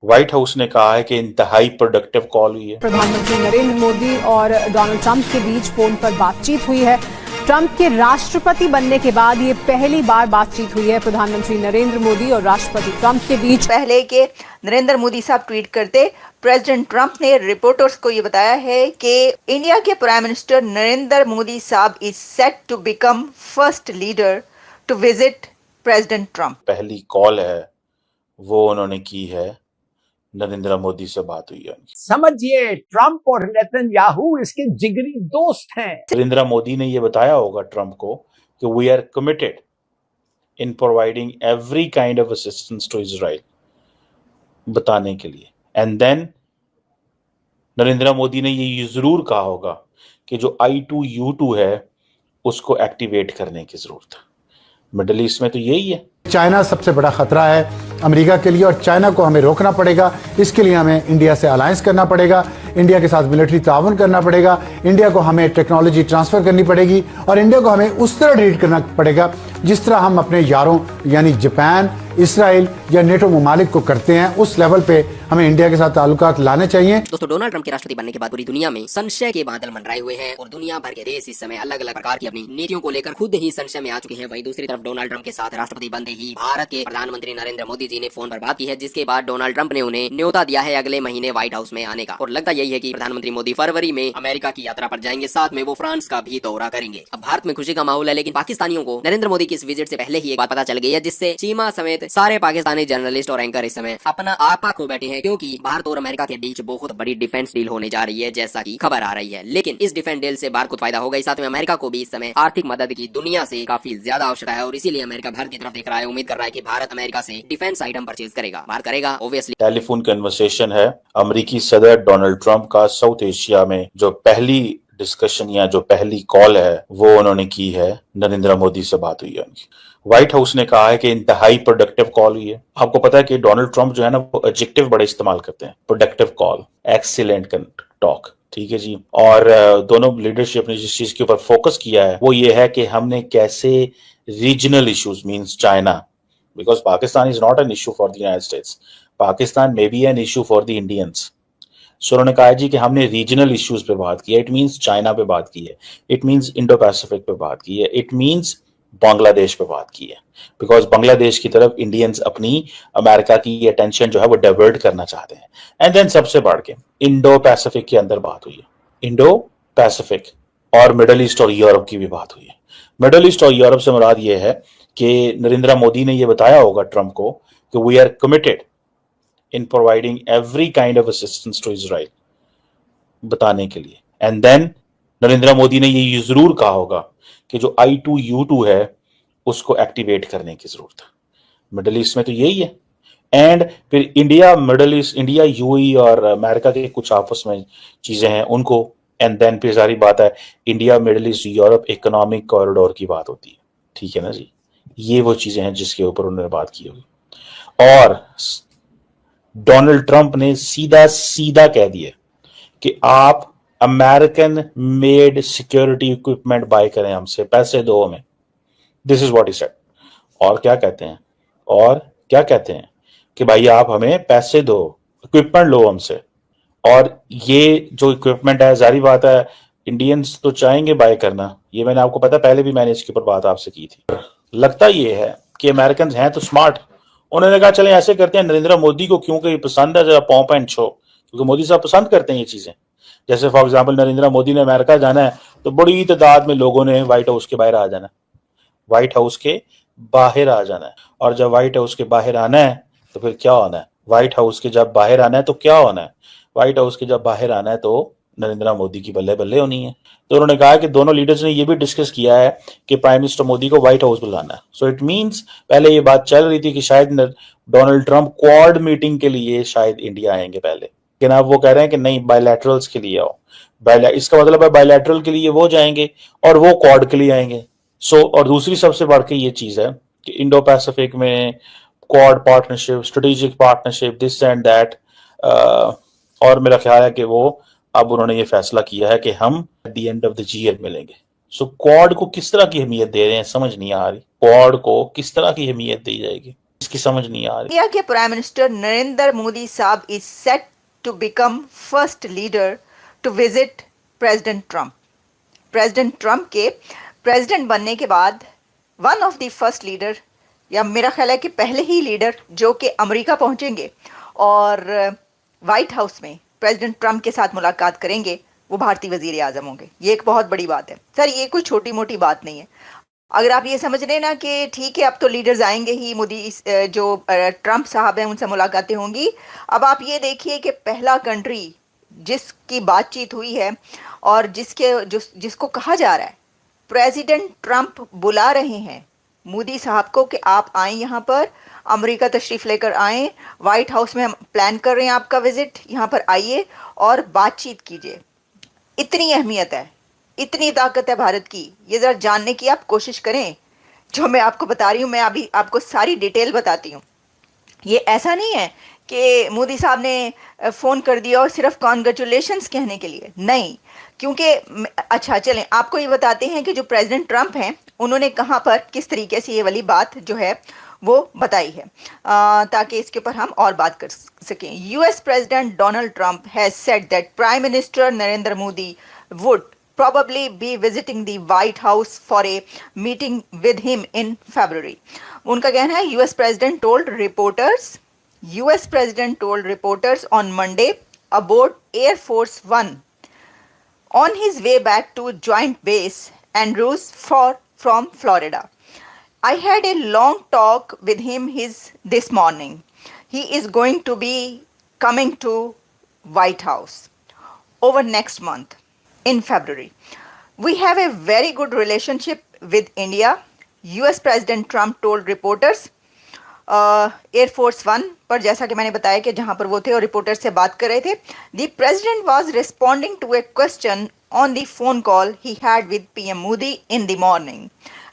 White house ने कहा है कि इंतहाई प्रोडक्टिव कॉल हुई है। प्रधानमंत्री नरेंद्र मोदी और डोनाल्ड ट्रंप के बीच फोन पर बातचीत हुई है। ट्रंप के राष्ट्रपति बनने के बाद ये पहली बार बातचीत हुई है प्रधानमंत्री नरेंद्र मोदी और राष्ट्रपति ट्रंप के बीच। पहले के नरेंद्र मोदी साहब ट्वीट करते, प्रेसिडेंट ट्रंप ने रिपोर्टर्स को ये बताया है कि इंडिया के प्राइम मिनिस्टर नरेंद्र मोदी साहब is set to become first leader to visit president Trump. पहली कॉल है वो उन्होंने की है, नरेंद्र मोदी से बात हुई है। समझिए, ट्रंप और नेतन्याहू इसके जिगरी दोस्त हैं। नरेंद्र मोदी ने ये बताया होगा ट्रंप को कि we are committed in providing every kind of assistance to Israel, बताने के लिए। एंड देन नरेंद्र मोदी ने ये जरूर कहा होगा कि जो I2U2 है उसको एक्टिवेट करने की जरूरत है। मिडिल ईस्ट में तो यही है। चाइना सबसे बड़ा खतरा है अमेरिका के लिए और चाइना को हमें रोकना पड़ेगा। इसके लिए हमें इंडिया से अलायंस करना पड़ेगा, इंडिया के साथ मिलिट्री ताउन करना पड़ेगा, इंडिया को हमें टेक्नोलॉजी ट्रांसफर करनी पड़ेगी और इंडिया को हमें उस तरह ट्रीट करना पड़ेगा जिस तरह हम अपने यारों यानी जापान, इसराइल या नेटो ममालिक को करते हैं। उस लेवल पे हमें इंडिया के साथ ताल्लुकात लाने चाहिए। दोस्तों, डोनाल्ड ट्रंप के राष्ट्रपति बनने के बाद पूरी दुनिया में संशय के बादल मंडराए हुए हैं और दुनिया भर के देश इस समय अलग अलग प्रकार की अपनी नीतियों को लेकर खुद ही संशय में आ चुके हैं। वहीं दूसरी तरफ डोनाल्ड ट्रंप के साथ राष्ट्रपति बनते ही भारत के प्रधानमंत्री नरेंद्र मोदी जी ने फोन पर बात की है, जिसके बाद डोनाल्ड ट्रंप ने उन्हें न्योता दिया है अगले महीने व्हाइट हाउस में आने का। और लगता यही है कि प्रधानमंत्री मोदी फरवरी में अमेरिका की यात्रा पर जाएंगे, साथ में वो फ्रांस का भी दौरा करेंगे। अब भारत में खुशी का माहौल है, लेकिन पाकिस्तानियों को नरेंद्र मोदी की इस विजिट से पहले ही एक बात पता चल गई है, जिससे चीमा समेत सारे पाकिस्तानी जर्नलिस्ट और एंकर इस समय अपना आपा खो बैठे हैं, क्योंकि भारत और अमेरिका के बीच बहुत बड़ी डिफेंस डील होने जा रही है, जैसा की खबर आ रही है। लेकिन इस डिफेंस डील से भारत को फायदा होगा, साथ में अमेरिका को भी इस समय आर्थिक मदद की दुनिया से काफी ज्यादा आवश्यकता है और इसीलिए अमेरिका भारत की तरफ देख रहा है, उम्मीद कर रहा है कि भारत अमेरिका से डिफेंस आइटम परचेज करेगा। भारत करेगा ऑब्वियसली। टेलीफोन कन्वर्सेशन है अमेरिकी सदर डोनाल्ड ट्रंप का साउथ एशिया में। जो पहली डिस्कशन या जो पहली कॉल है वो उन्होंने की है, नरेंद्र मोदी से बात हुई है उनकी। व्हाइट हाउस ने कहा है कि इंतहाई प्रोडक्टिव कॉल हुई है। आपको पता है कि डोनाल्ड ट्रंप जो है ना वो एडजेक्टिव बड़े इस्तेमाल करते हैं, प्रोडक्टिव कॉल, एक्सीलेंट टॉक, ठीक है जी। और दोनों लीडरशिप ने जिस चीज के ऊपर फोकस किया है वो ये है कि हमने कैसे regional issues means China, because Pakistan is not an issue for the United States, Pakistan may be an issue for the Indians. So उन्होंने कहा जी कि हमने रीजनल इश्यूज पे बात की है, इट मींस चाइना पे बात की है, इट मींस इंडो पैसिफिक पे बात की है, इट मींस बांग्लादेश पे बात की है, बिकॉज बांग्लादेश की तरफ इंडियंस अपनी अमेरिका की अटेंशन जो है वो डाइवर्ट करना चाहते हैं। एंड देन सबसे बढ़ के इंडो पैसिफिक के अंदर बात हुई है, इंडो पैसिफिक और मिडल ईस्ट और यूरोप की भी बात हुई है। मिडल ईस्ट और यूरोप से मुराद ये है कि नरेंद्र मोदी ने ये बताया होगा ट्रंप को कि we are committed in providing every kind of assistance to Israel, बताने के लिए। एंड देन नरेंद्र मोदी ने ये जरूर कहा होगा कि जो I2U2 है उसको एक्टिवेट करने की जरूरत है। मिडिल ईस्ट में तो यही है। एंड फिर India, middle east, India, UAE और अमेरिका के कुछ आपस में चीजें हैं उनको। एंड देन फिर सारी बात है India, middle east, Europe economic corridor की बात होती है, ठीक है ना जी। ये वो चीजें हैं जिसके ऊपर उन्होंने बात की होगी। और डोनाल्ड ट्रंप ने सीधा सीधा कह दिया कि आप American made security equipment buy करें हमसे, पैसे दो हमें। This is what he said. और क्या कहते हैं, और क्या कहते हैं कि भाई आप हमें पैसे दो, इक्विपमेंट लो हमसे। और ये जो इक्विपमेंट है, जारी बात है इंडियंस तो चाहेंगे बाय करना, ये मैंने आपको पता, पहले भी मैंने इसके ऊपर बात आपसे की थी। लगता ये है कि अमेरिकन हैं तो स्मार्ट, उन्होंने कहा चलें ऐसे करते हैं, नरेंद्र मोदी को क्योंकि पसंद है जरा पॉम्प एंड शो, क्योंकि मोदी साहब पसंद करते हैं ये चीजें। जैसे फॉर एग्जांपल नरेंद्र मोदी ने अमेरिका जाना है तो बड़ी तादाद में लोगों ने व्हाइट हाउस के बाहर आ जाना है, व्हाइट हाउस के बाहर आ जाना है। और जब व्हाइट हाउस के बाहर आना है तो फिर क्या होना है, व्हाइट हाउस के जब बाहर आना है तो क्या होना है, व्हाइट हाउस के जब बाहर आना है तो नरेंद्र मोदी की बल्ले बल्ले होनी है। तो उन्होंने कहा कि दोनों लीडर्स ने ये भी डिस्कस किया है कि प्राइम मिनिस्टर मोदी को व्हाइट हाउस बुलाना है। सो इट मींस पहले ये बात चल रही थी कि शायद डोनाल्ड ट्रंप क्वाड मीटिंग के लिए शायद इंडिया आएंगे पहले, लेकिन अब वो कह रहे हैं कि नहीं, बायलैटरल्स के लिए आओ। इसका मतलब है बायलैटरल के लिए वो जाएंगे और वो क्वाड के लिए आएंगे। सो और दूसरी सबसे बढ़ के ये चीज है कि इंडो पैसिफिक में quad partnership, strategic partnership, this and that. और मेरा ख्याल है कि वो अब उन्होंने ये फैसला किया है कि हम at the end of the year मिलेंगे। क्वाड को किस तरह की अहमियत दे रहे हैं समझ नहीं आ रही, क्वाड को किस तरह की अहमियत दी जाएगी। इसकी समझ नहीं आ रही। इंडिया के प्राइम मिनिस्टर नरेंद्र मोदी साहब is set to become first leader to visit president Trump. President Trump के प्रेसिडेंट बनने के बाद one of the first leader, या मेरा ख्याल है कि पहले ही लीडर जो कि अमेरिका पहुंचेंगे और वाइट हाउस में प्रेसिडेंट ट्रंप के साथ मुलाकात करेंगे, वो भारतीय वजीर आजम होंगे। ये एक बहुत बड़ी बात है सर, ये कोई छोटी मोटी बात नहीं है। अगर आप ये समझ रहे ना कि ठीक है अब तो लीडर्स आएंगे ही, मोदी जो ट्रंप साहब हैं उनसे मुलाकातें होंगी, अब आप ये देखिए कि पहला कंट्री जिसकी बातचीत हुई है और जिसको कहा जा रहा है प्रेसिडेंट ट्रंप बुला रहे हैं मोदी साहब को कि आप आए यहाँ पर, अमेरिका तशरीफ़ लेकर आएँ, वाइट हाउस में हम प्लान कर रहे हैं आपका विज़िट, यहाँ पर आइए और बातचीत कीजिए। इतनी अहमियत है, इतनी ताकत है भारत की, ये ज़रा जानने की आप कोशिश करें। जो मैं आपको बता रही हूँ, मैं अभी आपको सारी डिटेल बताती हूँ। ये ऐसा नहीं है कि मोदी साहब ने फ़ोन कर दिया और सिर्फ कॉन्ग्रेचुलेशंस कहने के लिए, नहीं। क्योंकि अच्छा चलें आपको ये बताते हैं कि जो प्रेसिडेंट ट्रंप हैं उन्होंने कहाँ पर किस तरीके से ये वाली बात जो है वो बताई है, ताकि इसके ऊपर हम और बात कर सकें। US president Donald Trump has said that prime minister Narendra Modi would probably be visiting the White House for a meeting with him in February. उनका कहना है US President told reporters on Monday aboard Air Force One on his way back to Joint Base Andrews from Florida. I had a long talk with him this morning. He is going to be coming to White House over next month. In February. We have a very good relationship with India, US President Trump told reporters. Air Force One पर जैसा कि मैंने बताया कि जहां पर वो थे और रिपोर्टर से बात कर रहे थे, the president was responding to a question on the phone call he had with PM Modi in the morning.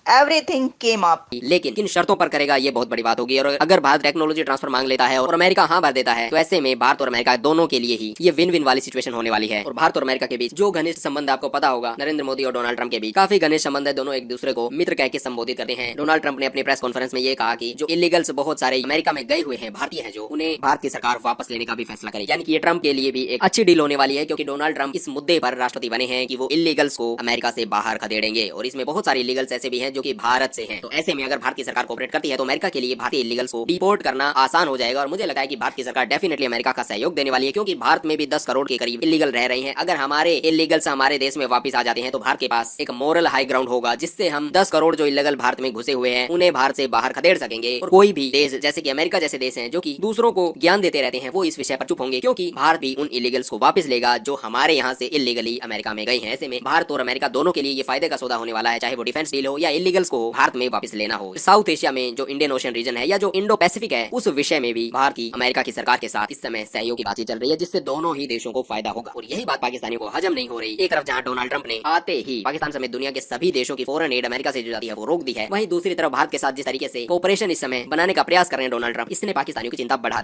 Everything came up. लेकिन किन शर्तों पर करेगा ये बहुत बड़ी बात होगी। और अगर भारत टेक्नोलॉजी ट्रांसफर मांग लेता है और अमेरिका हाँ भर देता है, तो ऐसे में भारत और अमेरिका दोनों के लिए ही ये विन विन वाली सिचुएशन होने वाली है। और भारत और अमेरिका के बीच जो घनिष्ठ संबंध आपको पता होगा, नरेंद्र मोदी और डोनाल्ड ट्रंप के बीच काफी घनिष्ठ संबंध है। दोनों एक दूसरे को मित्र कह के संबोधित करते हैं। डोनाल्ड ट्रंप ने अपनी प्रेस कॉन्फ्रेंस में ये कहा कि जो इलीगल्स बहुत सारे अमेरिका में गए हुए हैं, भारतीय हैं जो, उन्हें भारत की सरकार वापस लेने का भी फैसला करे। यानी कि ये ट्रंप के लिए भी एक अच्छी डील होने वाली है, क्योंकि डोनाल्ड ट्रंप इस मुद्दे पर राष्ट्रपति बने हैं कि वो इलीगल्स को अमेरिका से बाहर खदेड़ेंगे। और इसमें बहुत सारे इलीगल्स ऐसे भी हैं जो कि भारत से हैं। तो ऐसे में अगर भारत की सरकार कोऑपरेट करती है तो अमेरिका के लिए भारतीय इलीगल्स को डिपोर्ट करना आसान हो जाएगा। और मुझे लगता है कि भारत की सरकार डेफिनेटली अमेरिका का सहयोग देने वाली है, क्योंकि भारत में भी 10 करोड़ के करीब इलीगल रह रहे हैं। अगर हमारे इलीगल्स हमारे देश में वापस आ जाते हैं तो भारत के पास एक मोरल हाई ग्राउंड होगा, जिससे हम 10 करोड़ जो इलीगल भारत में घुसे हुए हैं उन्हें भारत से बाहर खदेड़ सकेंगे। और कोई भी देश जैसे कि अमेरिका जैसे देश हैं जो कि दूसरों को ज्ञान देते रहते हैं, वो इस विषय पर चुप होंगे, क्योंकि भारत भी उन इलीगल्स को वापस लेगा जो हमारे यहाँ से इलीगली अमेरिका में गए हैं। ऐसे में भारत और अमेरिका दोनों के लिए ये फायदे का सौदा होने वाला है, चाहे वो डिफेंस डील हो या इलीगल्स को भारत में वापस लेना हो। साउथ एशिया में जो इंडियन ओशन रीजन है या जो इंडो पैसिफिक है, उस विषय में भी भारत की अमेरिका की सरकार के साथ इस समय सहयोग की बातचीत चल रही है, जिससे दोनों ही देशों को फायदा होगा। और यही बात पाकिस्तानियों को हजम नहीं हो रही। एक तरफ जहां डोनाल्ड ट्रंप ने आते ही पाकिस्तान समेत दुनिया के सभी देशों की फॉरेन एड अमेरिका से जो जाती है वो रोक दी है, वहीं दूसरी तरफ भारत के साथ जिस तरीके से कोऑपरेशन इस समय बनाने का प्रयास कर रहे हैं डोनाल्ड ट्रंप, इसने पाकिस्तानियों की चिंता बढ़ा दी।